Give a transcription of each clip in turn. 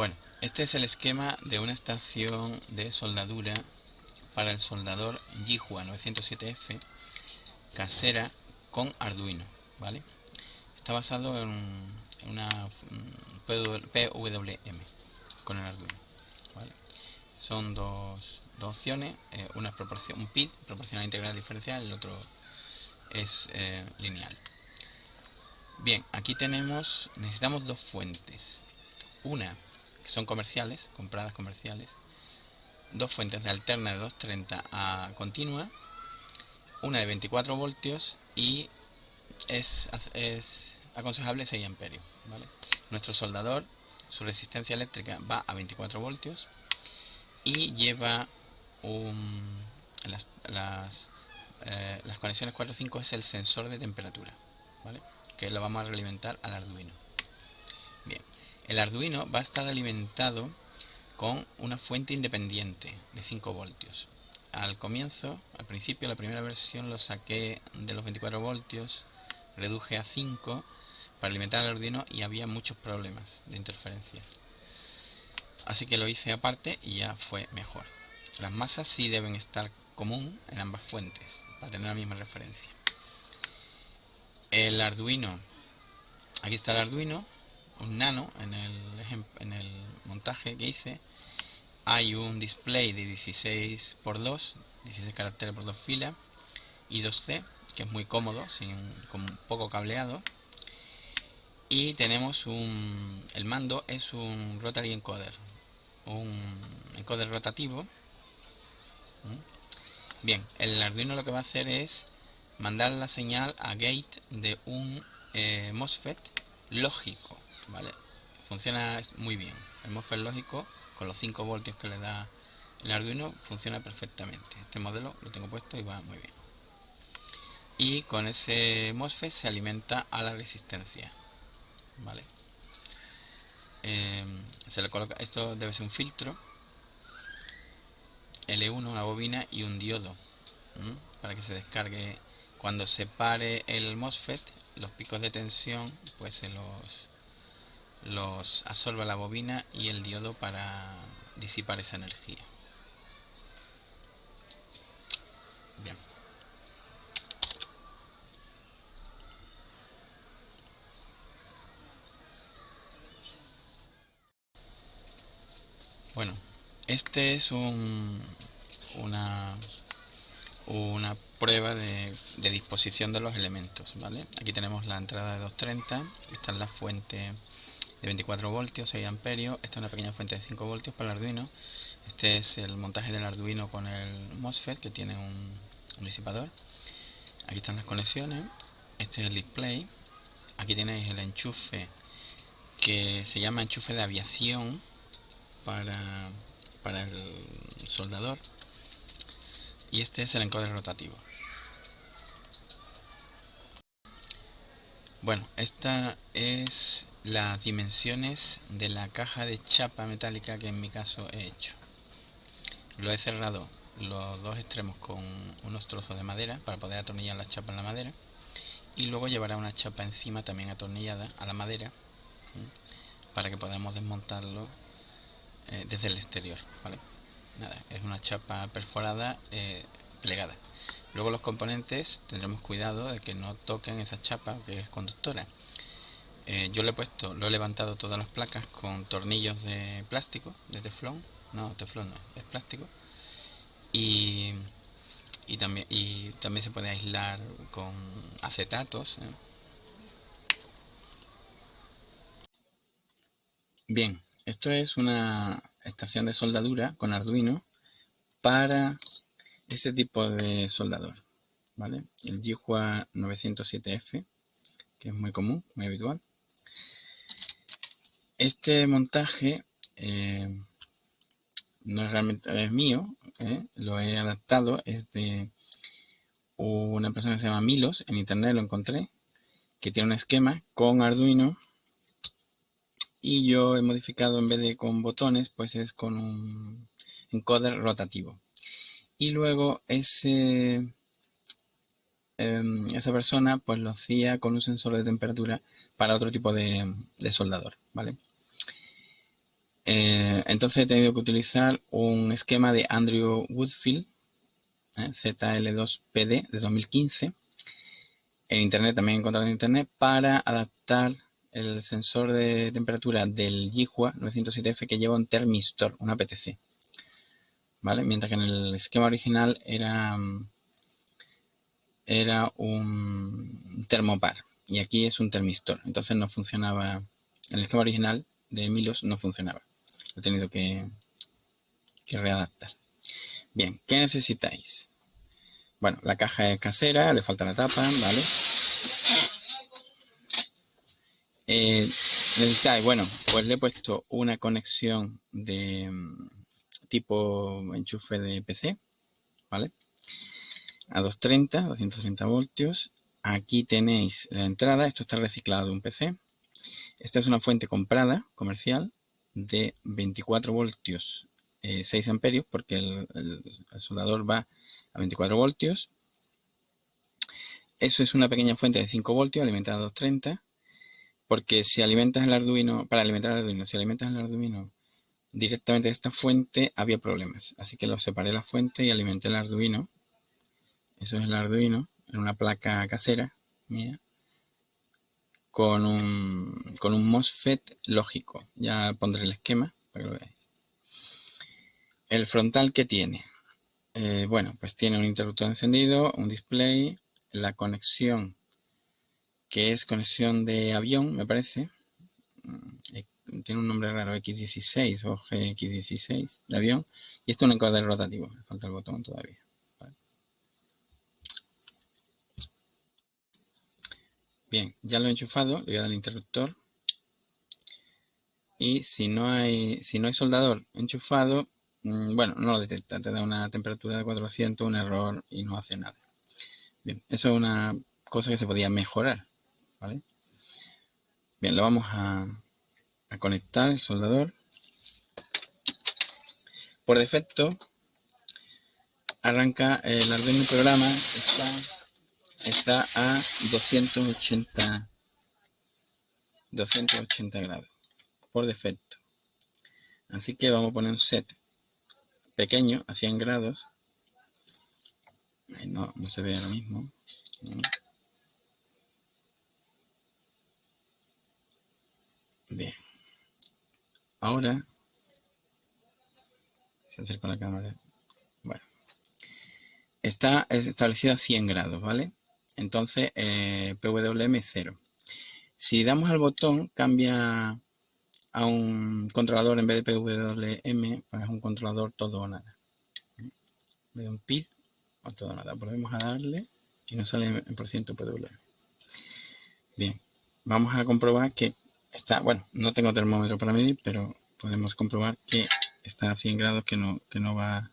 Bueno, este es el esquema de una estación de soldadura para el soldador Yihua 907F casera con Arduino, ¿vale? Está basado en una PWM con el Arduino, ¿vale? Son dos opciones, una es un PID, proporcional integral diferencial, el otro es lineal. Bien, aquí necesitamos dos fuentes. Una, que son comerciales, compradas comerciales. Dos fuentes de alterna de 230 a continua. Una de 24 voltios y es aconsejable 6 amperios, ¿vale? Nuestro soldador, su resistencia eléctrica va a 24 voltios y lleva las conexiones 4 o 5 es el sensor de temperatura, ¿vale? Que lo vamos a realimentar al Arduino. Bien, el Arduino va a estar alimentado con una fuente independiente de 5 voltios. Al principio, la primera versión lo saqué de los 24 voltios, reduje a 5 para alimentar al Arduino y había muchos problemas de interferencias. Así que lo hice aparte y ya fue mejor. Las masas sí deben estar común en ambas fuentes para tener la misma referencia. El Arduino, aquí está el Arduino, un nano en el montaje que hice. Hay un display de 16x2, 16 caracteres por 2 filas y 2C, que es muy cómodo, con poco cableado. Y tenemos el mando es un rotary encoder, un encoder rotativo. Bien, el Arduino lo que va a hacer es mandar la señal a gate de un MOSFET lógico, ¿vale? Funciona muy bien. El MOSFET lógico, con los 5 voltios que le da el Arduino, funciona perfectamente. Este modelo lo tengo puesto y va muy bien. Y con ese MOSFET se alimenta a la resistencia, ¿vale? Se le coloca, esto debe ser un filtro L1, una bobina y un diodo, para que se descargue. Cuando se pare el MOSFET, los picos de tensión pues se los absorbe la bobina y el diodo para disipar esa energía. Bien. Bueno, este es una prueba de disposición de los elementos, ¿vale? Aquí tenemos la entrada de 230, esta es la fuente de 24 voltios, 6 amperios, esta es una pequeña fuente de 5 voltios para el Arduino. Este es el montaje del Arduino con el MOSFET, que tiene un disipador. Aquí están las conexiones, este es el display. Aquí tenéis el enchufe, que se llama enchufe de aviación para el soldador. Y este es el encoder rotativo. Bueno, esta es las dimensiones de la caja de chapa metálica que en mi caso he hecho. Lo he cerrado los dos extremos con unos trozos de madera para poder atornillar la chapa en la madera, y luego llevará una chapa encima también atornillada a la madera, para que podamos desmontarlo desde el exterior, ¿vale? Nada, es una chapa perforada plegada. Luego los componentes tendremos cuidado de que no toquen esa chapa, que es conductora. Yo lo he levantado todas las placas con tornillos de plástico, de teflón. No, teflón no, es plástico. Y también se puede aislar con acetatos. Bien, esto es una estación de soldadura con Arduino para este tipo de soldador, ¿vale? El Yihua 907F, que es muy común, muy habitual. Este montaje no es realmente mío, lo he adaptado, es de una persona que se llama Milos, en internet lo encontré, que tiene un esquema con Arduino, y yo he modificado, en vez de con botones, pues es con un encoder rotativo. Y luego esa persona pues lo hacía con un sensor de temperatura para otro tipo de soldador, ¿vale? Entonces he tenido que utilizar un esquema de Andrew Woodfield, ZL2PD de 2015. En internet, también he encontrado en internet, para adaptar el sensor de temperatura del Yihua 907F que lleva un termistor, una PTC. ¿Vale? Mientras que en el esquema original era un termopar y aquí es un termistor. Entonces no funcionaba, en el esquema original de Milos no funcionaba. Lo he tenido que readaptar. Bien, ¿qué necesitáis? Bueno, la caja es casera, le falta la tapa, ¿vale? Necesitáis, bueno, pues le he puesto una conexión de tipo enchufe de PC, ¿vale? A 230 voltios. Aquí tenéis la entrada, esto está reciclado de un PC. Esta es una fuente comprada, comercial, de 24 voltios, 6 amperios, porque el soldador va a 24 voltios. Eso es una pequeña fuente de 5 voltios alimentada a 230, porque si alimentas el Arduino, para alimentar el Arduino, si alimentas el Arduino directamente de esta fuente, había problemas. Así que lo separé la fuente y alimenté el Arduino. Eso es el Arduino, en una placa casera mía, con un MOSFET lógico. Ya pondré el esquema para que lo veáis. El frontal que tiene. Bueno, pues tiene un interruptor encendido, un display, la conexión, que es conexión de avión, me parece. Tiene un nombre raro, X16 o GX16 de avión. Y esto es un encoder rotativo, me falta el botón todavía. Vale. Bien, ya lo he enchufado, le voy a dar el interruptor. Y si no hay soldador enchufado, bueno, no lo detecta, te da una temperatura de 400, un error y no hace nada. Bien, eso es una cosa que se podía mejorar, ¿vale? Bien, lo vamos a conectar el soldador. Por defecto, arranca el Arduino programa, está a 280 grados, por defecto. Así que vamos a poner un set pequeño a 100 grados. No se ve ahora mismo. Bien. Ahora se acerca la cámara. Bueno. Está establecido a 100 grados, ¿vale? Entonces, PWM 0. Si damos al botón, cambia a un controlador en vez de PWM, pues es un controlador todo o nada. En vez de un PID o todo o nada. Volvemos a darle y nos sale en % PWM. Bien, vamos a comprobar que está, bueno, no tengo termómetro para medir, pero podemos comprobar que está a 100 grados, que no va,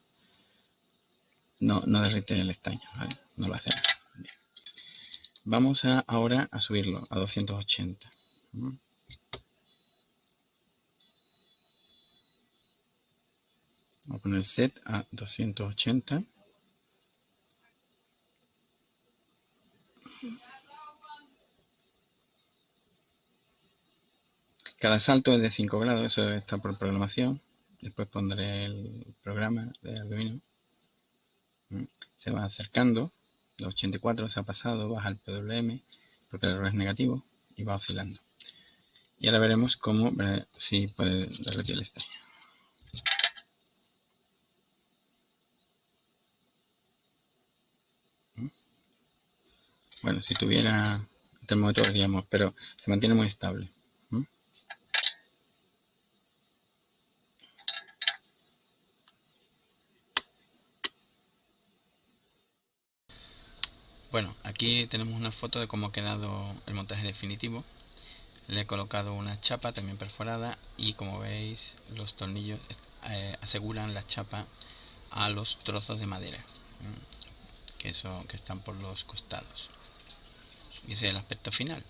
no derrite el estaño, ¿vale? No lo hace nada. Bien. Vamos ahora a subirlo a 280. Vamos a poner set a 280. Cada salto es de 5 grados, eso está por programación. Después pondré el programa de Arduino. Se va acercando. Los 84 se ha pasado, baja el PWM, porque el error es negativo, y va oscilando. Y ahora veremos cómo, si puede derretir el estaño. Bueno, si tuviera termómetro veríamos, pero se mantiene muy estable. Bueno, aquí tenemos una foto de cómo ha quedado el montaje definitivo. Le he colocado una chapa también perforada y, como veis, los tornillos aseguran la chapa a los trozos de madera que están por los costados. Y ese es el aspecto final.